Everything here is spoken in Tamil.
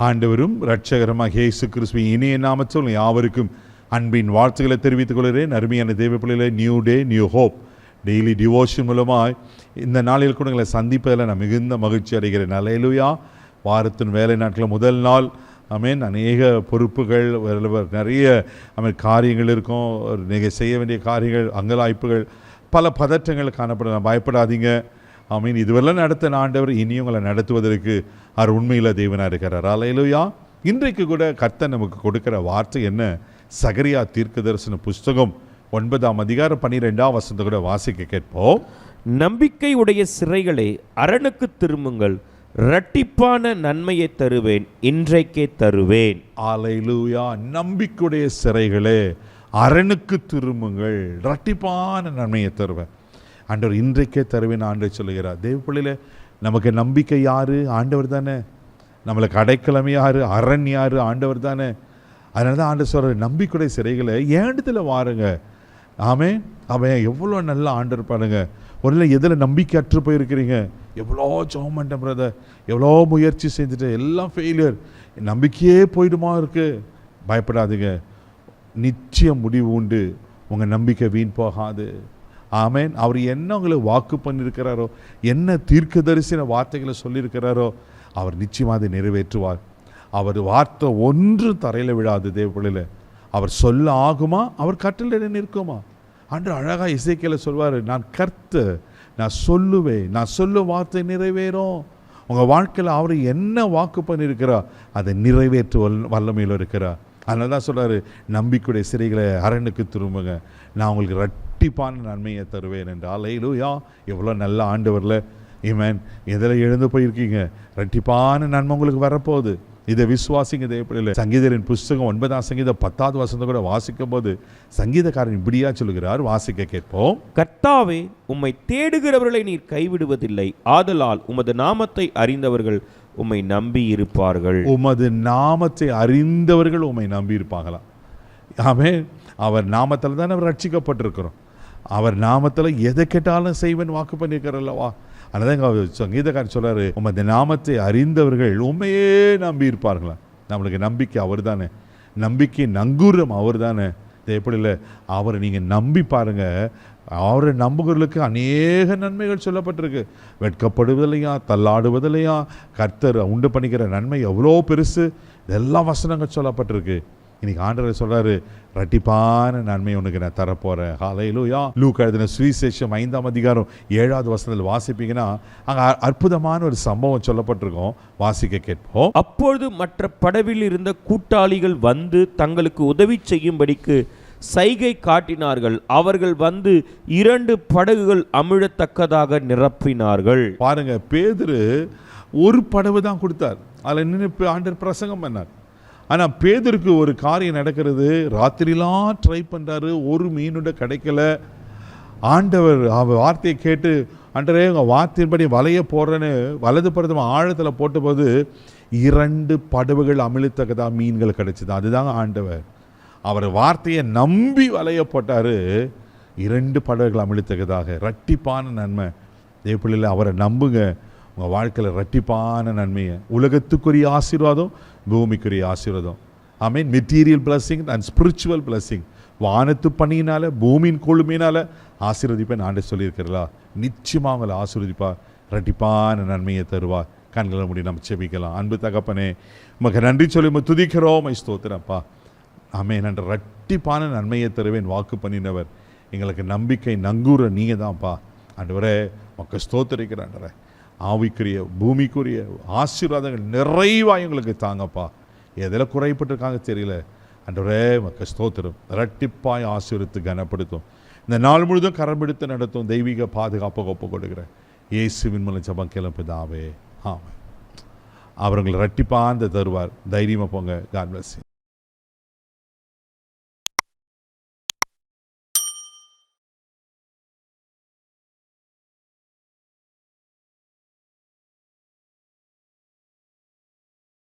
ஆண்டவரும் இரட்சகருமாக இயேசு கிறிஸ்துவின் இனிய நாமத்தில் யாவருக்கும் அன்பின் வாழ்த்துக்களை தெரிவித்துக் கொள்கிறேன். அருமையான தேவ பிள்ளைகளே, new day new hope daily devotion மூலமாக இந்த நாளில் கூட உங்களை சந்திப்பதில் நான் மிகுந்த மகிழ்ச்சி அடைகிறேன். அல்லேலூயா. வாரத்தின் வேலை நாட்களில் முதல் நாள் அநேக பொறுப்புகள், நிறைய காரியங்கள் இருக்கும், நீங்கள் செய்ய வேண்டிய காரியங்கள், அங்கலாய்ப்புகள், பல பதற்றங்கள் காணப்படலாம். பயப்படாதீங்க. இதுவெல்லாம் நடத்தின ஆண்டவர் இனியும் உங்களை நடத்துவதற்கு அவர் உண்மையில் தேவனாக இருக்கிறார். அல்லேலூயா. இன்றைக்கு கூட கர்த்தர் நமக்கு கொடுக்கிற வார்த்தை என்ன? சகரியா தீர்க்கதரிசன புஸ்தகம் 9ஆம் அதிகாரம் 12ஆம் வசனத்தை கூட வாசிக்க கேட்போம். நம்பிக்கை உடைய சிறைகளே, அரணுக்கு திரும்புங்கள், இரட்டிப்பான நன்மையை தருவேன், இன்றைக்கே தருவேன். அல்லேலூயா. நம்பிக்கையுடைய சிறைகளே, அரணுக்கு திரும்புங்கள், இரட்டிப்பான நன்மையை தருவேன், ஆண்டவர் இன்றைக்கே தருவேன் ஆண்டவர் சொல்லுகிறார். தேவ பிள்ளையில நமக்கு நம்பிக்கை யாரு? ஆண்டவர் தானே. நம்மளுக்கு அடைக்கலம் யாரு? அரண் யாரு? ஆண்டவர் தானே. அதனால தான் ஆண்டவர் சொல்ற, நம்பிக்கையுடைய சிறைகளை ஏண்டத்தில் வாருங்க. அவன் எவ்வளோ நல்ல ஆண்டவர் பாருங்க. ஒரு எதில் நம்பிக்கை அற்று போயிருக்கிறீங்க, எவ்வளோ ஜெபம் பண்ணிட்டேன் பிரதர், எவ்வளோ முயற்சி செஞ்சுட்டு எல்லாம் ஃபெயிலியர், நம்பிக்கையே போயிடுமா இருக்கு. பயப்படாதீங்க, நிச்சயம் முடிவு உண்டு. உங்கள் நம்பிக்கை வீண் போகாது. ஆமேன். அவர் என்ன உங்களுக்கு வாக்கு பண்ணியிருக்கிறாரோ, என்ன தீர்க்கதரிசன வார்த்தைகளை சொல்லியிருக்கிறாரோ, அவர் நிச்சயமாக அதை நிறைவேற்றுவார். அவர் வார்த்தை ஒன்று தரையில் விழாது. தேவப்பிள்ளையில் அவர் சொல்ல ஆகுமா, அவர் கட்டளை நிற்குமா. அன்று அழகாக இசைக்கையில சொல்வார், நான் கர்த்தர், நான் சொல்லுவேன், நான் சொல்லும் வார்த்தை நிறைவேறும். உங்கள் வாழ்க்கையில் அவர் என்ன வாக்கு பண்ணியிருக்கிறார் அதை நிறைவேற்று வல்லமையில் இருக்கிறார். அதனால தான் சொல்கிறாரு, நம்பிக்கையுடைய சிறைகளை அரணுக்கு திரும்புங்க, நான் உங்களுக்கு இரட்டிப்பான நன்மையை தருவேன் என்று. அல்லேலூயா. எவ்வளோ நல்ல ஆண்டவரில் இமேன். எதில் எழுந்து போயிருக்கீங்க, இரட்டிப்பான நன்மை உங்களுக்கு வரப்போகுது. இதை விசுவாசிங்க தேவப்பிள்ளையில. சங்கீதரின் புஸ்தகம் 9ஆம் சங்கீதம் 10வது வசனத்தை கூட வாசிக்கும் போது சங்கீதக்காரன் இப்படியா சொல்லுகிறார், வாசிக்க கேட்போம். கர்த்தாவே, உம்மை தேடுகிறவர்களை நீர் கைவிடுவதில்லை, ஆதலால் உமது நாமத்தை அறிந்தவர்கள் உம்மை நம்பி இருப்பார்கள். உமது நாமத்தை அறிந்தவர்கள் உம்மை நம்பி இருப்பாங்களா? ஆமென். அவர் நாமத்தில் தான் அவர் ரட்சிக்கப்பட்டிருக்கிறோம். அவர் நாமத்தில் எதை கேட்டாலும் செய்வன் வாக்கு பண்ணியிருக்கிறல்லவா. அதனால சங்கீதக்காரன் சொல்றாரு, உமது நாமத்தை அறிந்தவர்கள் உண்மையே நம்பி இருப்பார்களா. நம்மளுக்கு நம்பிக்கை அவர் தானே, நம்பிக்கை நங்கூரம் அவர் தானே. எப்படி இல்லை, அவரை நீங்கள் நம்பி பாருங்க. அவரை நம்புகிறவர்களுக்கு அநேக நன்மைகள் சொல்லப்பட்டிருக்கு. வெட்கப்படுவதில்லையா, தள்ளாடுவதில்லையா, கர்த்தர் உண்டு பண்ணிக்கிற நன்மை எவ்வளோ பெருசு, இதெல்லாம் வசனங்கள் சொல்லப்பட்டிருக்கு. இன்னைக்கு ஆண்டவர் சொல்றாரு, இரட்டிப்பான நன்மை உனக்கு நான் தரப்போறேன். ஹல்லேலூயா. லூக்கா எழுதின சுவிசேஷம் 5ஆம் அதிகாரம் 7வது வசனத்தில் வாசிப்பீங்கன்னா அங்கே அற்புதமான ஒரு சம்பவம் சொல்லப்பட்டிருக்கும். வாசிக்க கேட்போம். அப்பொழுது மற்ற படவில் இருந்த கூட்டாளிகள் வந்து தங்களுக்கு உதவி செய்யும்படிக்கு சைகை காட்டினார்கள். அவர்கள் வந்து 2 படகுகள் அமிழத்தக்கதாக நிரப்பினார்கள். பாருங்க, பேதுரு ஒரு படகு தான் கொடுத்தார். அதில் நின்று ஆண்டவர் பிரசங்கம் பண்ணார். ஆனால் பேதுருக்கு ஒரு காரியம் நடக்கிறது. ராத்திரிலாம் ட்ரை பண்ணுறாரு, ஒரு மீனோட கிடைக்கல. ஆண்டவர் அவர் வார்த்தையை கேட்டு, ஆண்டவரே உங்கள் வார்த்தையின்படி வலைய போடுறேன்னு வலது படத்தை ஆழத்தில் போட்டபோது 2 படகுகள் அமிழ்த்தக்கதாக மீன்கள் கிடைச்சிது. அதுதாங்க ஆண்டவர். அவர் வார்த்தையை நம்பி வலைய போட்டார், 2 படகுகள் அமிழ்த்தக்கதாக. இரட்டிப்பான நன்மை. தேவப்பிள்ளையில் அவரை நம்புங்க. உங்கள் வாழ்க்கையில் இரட்டிப்பான நன்மையை, உலகத்துக்குரிய ஆசீர்வாதம், பூமிக்குரிய ஆசீர்வாதம். ஆமீன். Material blessing and spiritual blessing. வானத்து பணியினால, பூமியின் கொழுமையினால ஆசீர்வதிப்பேன் ஆண்டு சொல்லியிருக்கிறா. நிச்சயமாக அவங்களை ஆசீர்வதிப்பா, இரட்டிப்பான நன்மையை தருவா. கண்களை முடி நம்ம செபிக்கலாம். அன்பு தகப்பனே, உமக்கு நன்றி சொல்லி துதிக்கிறோம், ஸ்தோத்திரப்பா. ஆமென். என்ற இரட்டிப்பான நன்மையை தருவேன் வாக்கு பண்ணினவர். எங்களுக்கு நம்பிக்கை நங்கூர நீங்கள் தான்ப்பா. ஆண்டவரே உமக்கு ஸ்தோத்திரிக்கிறேன். ஆண்டவரே, ஆவிக்குரிய பூமிக்குரிய ஆசீர்வாதங்கள் நிறைவாக எங்களுக்கு தாங்கப்பா. எதில் குறைப்பட்டிருக்காங்க தெரியல. ஆண்டவரே உமக்கு ஸ்தோத்திரம். இரட்டிப்பாய் ஆசீர்வதித்து கனப்படுத்தும். இந்த நாள் முழுதும் கரம்பிடித்து நடத்தும் தெய்வீக பாதுகாப்பு ஒப்பு கொடுக்கிறேன். இயேசுவின் மூலம் ஜெபம் கேளும் பிதாவே. ஆமென். அவர்கள் இரட்டிப்பான தருவார். தைரியமாக போங்க. God bless you.